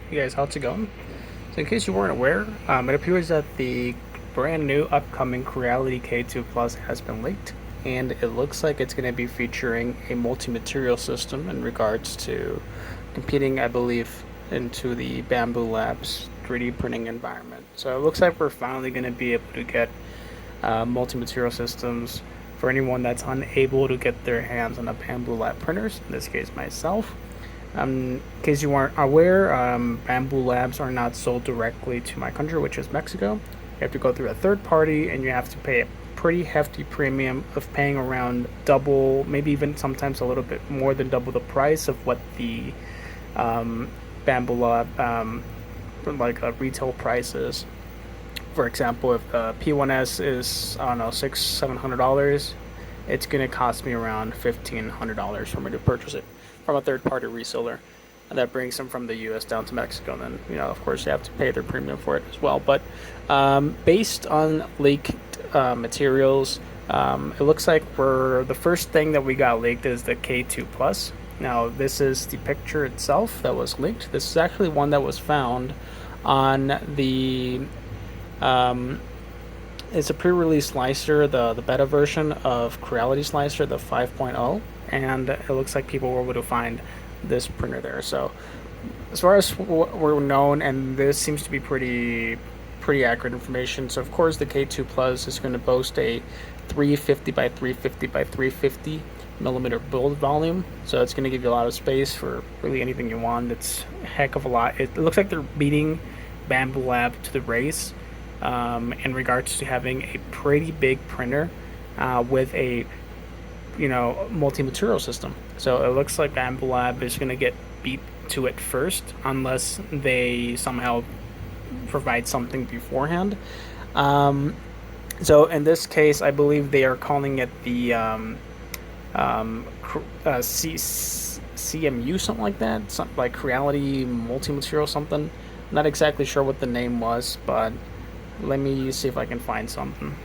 Hey guys, how's it going? So in case you weren't aware, it appears that the brand new upcoming Creality K2 Plus has been leaked, and it looks like it's going to be featuring a multi-material system in regards to competing, I believe, into the Bamboo Labs 3D printing environment. So it looks like we're finally going to be able to get multi-material systems for anyone that's unable to get their hands on a Bamboo Lab printers, in this case myself. In case you weren't aware, Bamboo Labs are not sold directly to my country, which is Mexico. You have to go through a third party, and you have to pay a pretty hefty premium of paying around double, maybe even sometimes a little bit more than double the price of what the Bamboo Lab like a retail price is. For example, if the P1S is, I don't know, $600-700, it's gonna cost me around $1,500 for me to purchase it from a third-party reseller, and that brings them from the U.S. down to Mexico. And then, of course, you have to pay their premium for it as well. But based on leaked materials, it looks like the first thing that we got leaked is the K2 Plus. Now, this is the picture itself that was leaked. This is actually one that was found on the it's a pre-release slicer, the beta version of Creality Slicer, the 5.0, and it looks like people were able to find this printer there. So, as far as what we're known, and this seems to be pretty accurate information. So, of course, the K2 Plus is going to boast a 350 by 350 by 350 millimeter build volume, so it's going to give you a lot of space for really anything you want. It's a heck of a lot. It looks like they're beating Bamboo Lab to the race in regards to having a pretty big printer with a multi-material system. So it looks like Bamboo Lab is going to get beat to it first, unless they somehow provide something beforehand. So in this case, I believe they are calling it the CMU, something like that, something like Creality Multi-Material something. Not exactly sure what the name was, but let me see if I can find something.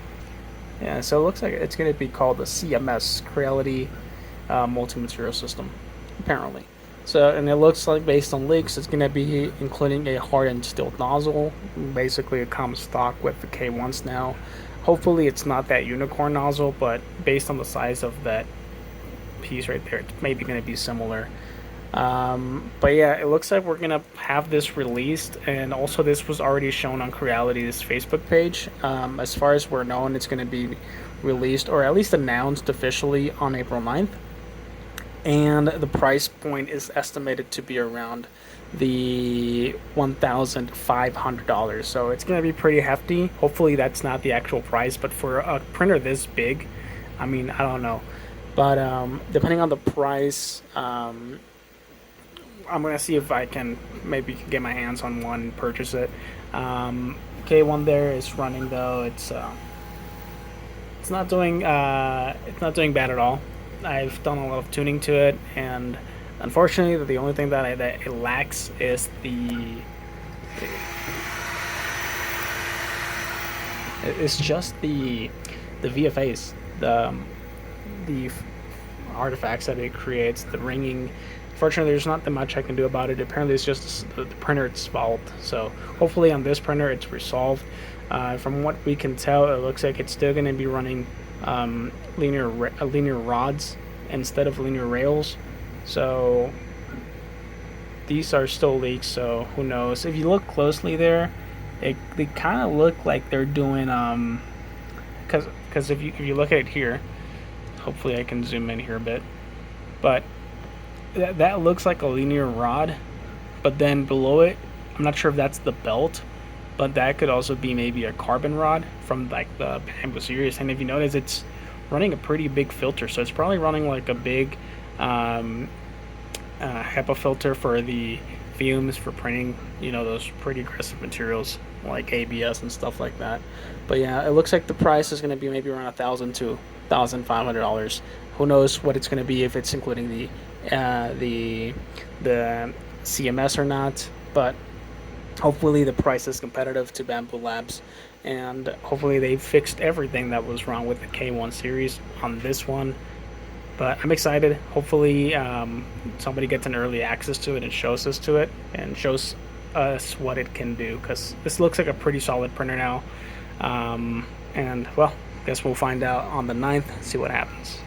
Yeah, so it looks like it's going to be called the CMS, Creality Multi-Material System, apparently. So, and it looks like, based on leaks, it's going to be including a hardened steel nozzle, basically a common stock with the K1s now. Hopefully it's not that unicorn nozzle, but based on the size of that piece right there, it's maybe going to be similar. But yeah, it looks like we're gonna have this released, and also this was already shown on Creality's Facebook page. As far as we're known, it's gonna be released, or at least announced officially, on April 9th. And the price point is estimated to be around the $1,500. So it's gonna be pretty hefty. Hopefully that's not the actual price, but for a printer this big, I mean, I don't know. But depending on the price, I'm gonna see if I can maybe get my hands on one and purchase it. K1 there is running, though. It's not doing bad at all. I've done a lot of tuning to it, and unfortunately, the only thing that it lacks is it's just the VFAs, the artifacts that it creates, the ringing. Fortunately, there's not that much I can do about it. Apparently, it's just the printer it's fault. So hopefully on this printer it's resolved. From what we can tell, it looks like it's still going to be running linear rods instead of linear rails. So these are still leaks, so who knows. If you look closely there, they kind of look like they're doing because if you look at it here, hopefully I can zoom in here a bit, but that looks like a linear rod, but then below it, I'm not sure if that's the belt, but that could also be maybe a carbon rod from like the Bamboo series. And if you notice, it's running a pretty big filter, so it's probably running like a big HEPA filter for the fumes for printing, those pretty aggressive materials like ABS and stuff like that. But yeah, it looks like the price is going to be maybe around $1,000 to $1,500. Who knows what it's going to be, if it's including the CMS or not, but hopefully the price is competitive to Bamboo Labs, and hopefully they fixed everything that was wrong with the K1 series on this one. But I'm excited. Hopefully somebody gets an early access to it and shows us to it, and shows us what it can do, because this looks like a pretty solid printer now. And well, guess we'll find out on the 9th, see what happens.